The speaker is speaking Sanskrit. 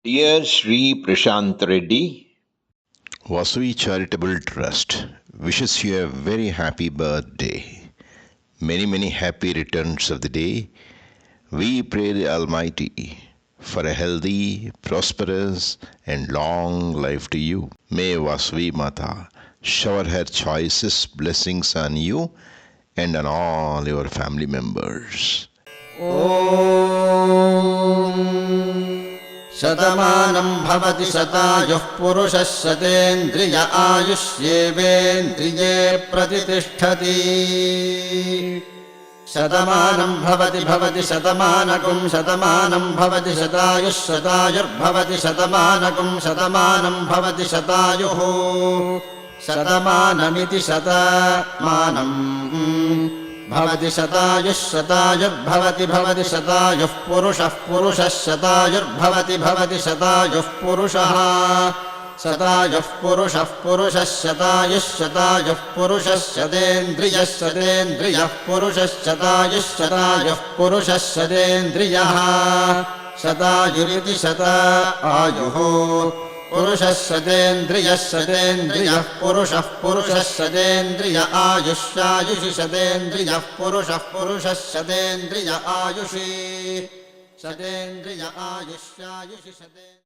Dear Sri Prashant Reddy, Vasavi Charitable Trust wishes you a very happy birthday. Many happy returns of the day. We pray the Almighty for a healthy, prosperous, and long life to you. May Vasavi Mata shower her choicest blessings on you and on all your family members. शतमानं भवति शतायुः पुरुषः शतेन्द्रिय आयुष्येवेन्द्रिये प्रतितिष्ठति शतमानं भवति शतमानकं शतमानं भवति शतायुः शतायुर्भवति शतमानकं शतमानं भवति शतायुः शतमानमिति शतमानम् भवति शतायुः शतायुर्भवति शतायुः पुरुषः शतायुर्भवति शतायुः पुरुषः शतायुः पुरुषः शतायुः पुरुषः शतेन्द्रियः पुरुषः शतायुः पुरुषः शतेन्द्रियः शतायुरिति शतायुः पुरुषः शतेन्द्रियः पुरुषः शतेन्द्रिय आयुष्यायुषि शतेन्द्रियः पुरुषः शतेन्द्रिय आयुषि शतेन्द्रिय आयुष्यायुषि शतेन्द्रिय